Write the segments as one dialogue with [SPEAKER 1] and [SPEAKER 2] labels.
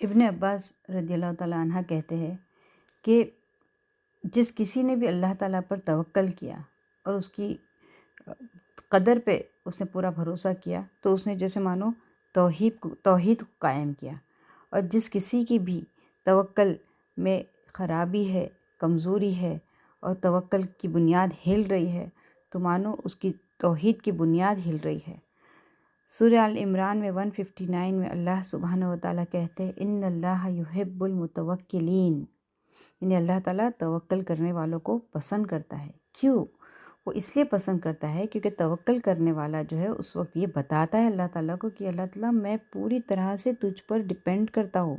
[SPEAKER 1] ابن عباس رضی اللہ تعالیٰ عنہ کہتے ہیں کہ جس کسی نے بھی اللہ تعالیٰ پر توکل کیا اور اس کی قدر پہ اس نے پورا بھروسہ کیا تو اس نے جیسے مانو توحید کو قائم کیا، اور جس کسی کی بھی توکل میں خرابی ہے، کمزوری ہے اور توکل کی بنیاد ہل رہی ہے تو مانو اس کی توحید کی بنیاد ہل رہی ہے۔ سورہ آل عمران میں 159 میں اللہ سبحانہ و تعالیٰ کہتے ہیں ان اللہ یحب المتوکلین، یعنی اللہ تعالیٰ توکل کرنے والوں کو پسند کرتا ہے۔ کیوں؟ وہ اس لیے پسند کرتا ہے کیونکہ توکل کرنے والا جو ہے اس وقت یہ بتاتا ہے اللہ تعالیٰ کو کہ اللہ تعالیٰ میں پوری طرح سے تجھ پر ڈپینڈ کرتا ہوں،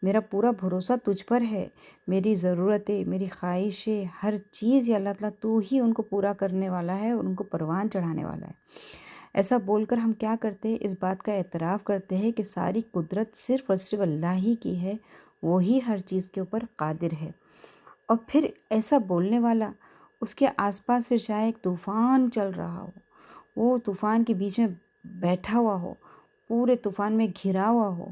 [SPEAKER 1] میرا پورا بھروسہ تجھ پر ہے، میری ضرورتیں، میری خواہشیں، ہر چیز یہ اللہ تعالیٰ تو ہی ان کو پورا کرنے والا ہے اور ان کو پروان چڑھانے والا ہے۔ ایسا بول کر ہم کیا کرتے ہیں؟ اس بات کا اعتراف کرتے ہیں کہ ساری قدرت صرف اور صرف اللہ ہی کی ہے، وہی ہر چیز کے اوپر قادر ہے۔ اور پھر ایسا بولنے والا، اس کے آس پاس پھر چاہے ایک طوفان چل رہا ہو، وہ طوفان کے بیچ میں بیٹھا ہوا ہو، پورے طوفان میں گھرا ہوا ہو،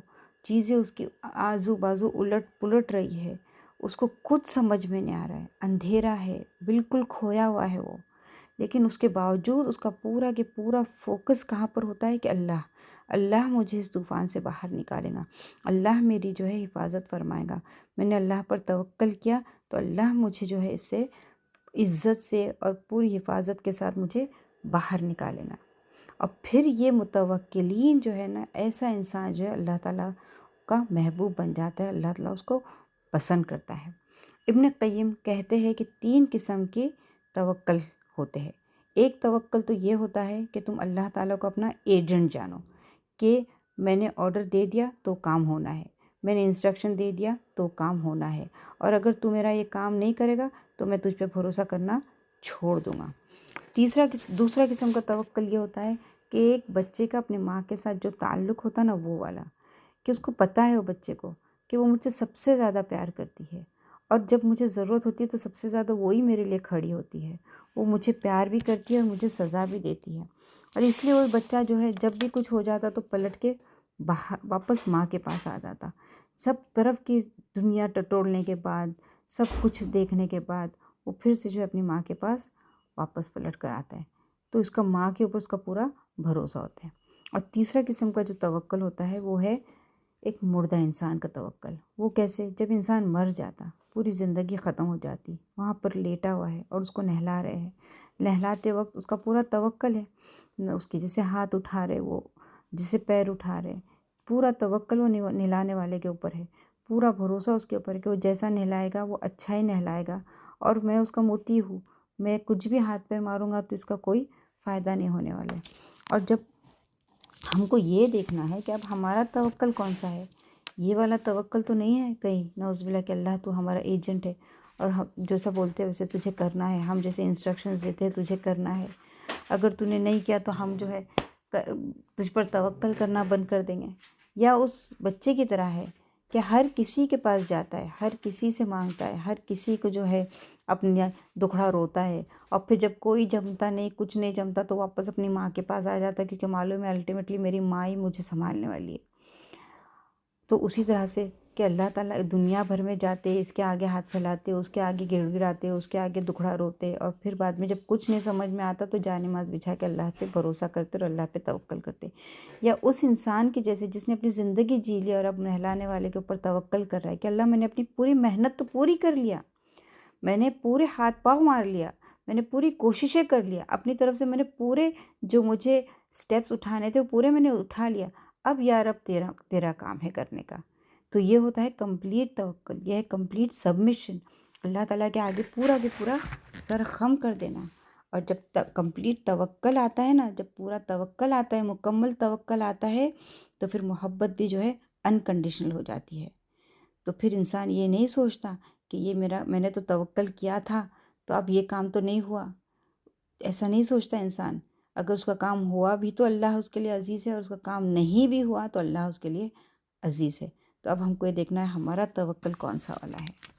[SPEAKER 1] چیزیں اس کی آزو بازو الٹ پلٹ رہی ہے، اس کو کچھ سمجھ میں نہیں آ رہا ہے، اندھیرا ہے، بالکل کھویا ہوا ہے وہ، لیکن اس کے باوجود اس کا پورا کہ پورا فوکس کہاں پر ہوتا ہے کہ اللہ مجھے اس طوفان سے باہر نکالے گا، اللہ میری جو ہے حفاظت فرمائے گا، میں نے اللہ پر توکل کیا تو اللہ مجھے جو ہے اس سے عزت سے اور پوری حفاظت کے ساتھ مجھے باہر نکالے گا۔ اور پھر یہ متوکلین جو ہے نا، ایسا انسان جو ہے اللہ تعالیٰ کا محبوب بن جاتا ہے، اللہ تعالیٰ اس کو پسند کرتا ہے۔ ابن قیم کہتے ہیں کہ 3 قسم کے توکل ہوتے ہیں۔ ایک توکل تو یہ ہوتا ہے کہ تم اللہ تعالیٰ کو اپنا ایجنٹ جانو کہ میں نے آرڈر دے دیا تو کام ہونا ہے، میں نے انسٹرکشن دے دیا تو کام ہونا ہے، اور اگر تو میرا یہ کام نہیں کرے گا تو میں تجھ پہ بھروسہ کرنا چھوڑ دوں گا۔ دوسرا قسم کا توکل یہ ہوتا ہے کہ ایک بچے کا اپنے ماں کے ساتھ جو تعلق ہوتا ہے نا، وہ والا، کہ اس کو پتہ ہے وہ بچے کو کہ وہ مجھ سے سب سے زیادہ پیار کرتی ہے، اور جب مجھے ضرورت ہوتی ہے تو سب سے زیادہ وہی میرے لیے کھڑی ہوتی ہے، وہ مجھے پیار بھی کرتی ہے اور مجھے سزا بھی دیتی ہے، اور اس لیے وہ بچہ جو ہے جب بھی کچھ ہو جاتا تو پلٹ کے واپس ماں کے پاس آ جاتا۔ سب طرف کی دنیا ٹٹولنے کے بعد، سب کچھ دیکھنے کے بعد وہ پھر سے جو ہے اپنی ماں کے پاس واپس پلٹ کر آتا ہے، تو اس کا ماں کے اوپر اس کا پورا بھروسہ ہوتا ہے۔ اور تیسرا قسم کا جو توکل ہوتا ہے وہ ہے ایک مردہ انسان کا توکل۔ وہ کیسے؟ جب انسان مر جاتا، پوری زندگی ختم ہو جاتی، وہاں پر لیٹا ہوا ہے اور اس کو نہلا رہے ہیں، نہلاتے وقت اس کا پورا توکل ہے، اس کی جیسے ہاتھ اٹھا رہے، وہ جسے پیر اٹھا رہے، پورا توکل وہ نہلانے والے کے اوپر ہے، پورا بھروسہ اس کے اوپر ہے کہ وہ جیسا نہلائے گا وہ اچھا ہی نہلائے گا، اور میں اس کا موتی ہوں، میں کچھ بھی ہاتھ پیر ماروں گا تو اس کا کوئی فائدہ نہیں ہونے والا ہے۔ اور جب ہم کو یہ دیکھنا ہے کہ اب ہمارا توکل کون سا ہے، یہ والا توکل تو نہیں ہے کہیں نعوذ باللہ کہ اللہ تو ہمارا ایجنٹ ہے اور ہم جیسا بولتے ہیں ویسے تجھے کرنا ہے، ہم جیسے انسٹرکشنز دیتے ہیں تجھے کرنا ہے، اگر تو نے نہیں کیا تو ہم جو ہے تجھ پر توکل کرنا بند کر دیں گے۔ یا اس بچے کی طرح ہے کہ ہر کسی کے پاس جاتا ہے، ہر کسی سے مانگتا ہے، ہر کسی کو جو ہے اپنی دکھڑا روتا ہے، اور پھر جب کوئی جمتا نہیں، کچھ نہیں جمتا تو واپس اپنی ماں کے پاس آ جاتا ہے کیونکہ معلوم ہے الٹیمیٹلی میری ماں ہی مجھے سنبھالنے والی ہے۔ تو اسی طرح سے کہ اللہ تعالیٰ دنیا بھر میں جاتے، اس کے آگے ہاتھ پھیلاتے، اس کے آگے گڑ گڑاتے، اس کے آگے دکھڑا روتے، اور پھر بعد میں جب کچھ نہیں سمجھ میں آتا تو جائے نماز بچھا کے اللہ پہ بھروسہ کرتے اور اللہ پہ توکل کرتے۔ یا اس انسان کے جیسے جس نے اپنی زندگی جی لی اور اب نہلانے والے کے اوپر توکل کر رہا ہے کہ اللہ میں نے اپنی پوری محنت تو پوری کر لیا، میں نے پورے ہاتھ پاؤں مار لیا، میں نے پوری کوششیں کر لیا، اپنی طرف سے میں نے پورے جو مجھے سٹیپس اٹھانے تھے وہ پورے میں نے اٹھا لیا، اب یا رب تیرا کام ہے کرنے کا۔ تو یہ ہوتا ہے کمپلیٹ توکل، یہ ہے کمپلیٹ سبمیشن، اللہ تعالیٰ کے آگے پورا کے پورا سر خم کر دینا۔ اور جب کمپلیٹ توکل آتا ہے نا، جب پورا توکل آتا ہے، مکمل توکل آتا ہے، تو پھر محبت بھی جو ہے انکنڈیشنل ہو جاتی ہے۔ تو پھر انسان یہ نہیں سوچتا کہ یہ میں نے تو توکل کیا تھا تو اب یہ کام تو نہیں ہوا، ایسا نہیں سوچتا انسان۔ اگر اس کا کام ہوا بھی تو اللہ اس کے لیے عزیز ہے، اور اس کا کام نہیں بھی ہوا تو اللہ اس کے لیے عزیز ہے۔ تو اب ہم کو یہ دیکھنا ہے ہمارا توکل کون سا والا ہے۔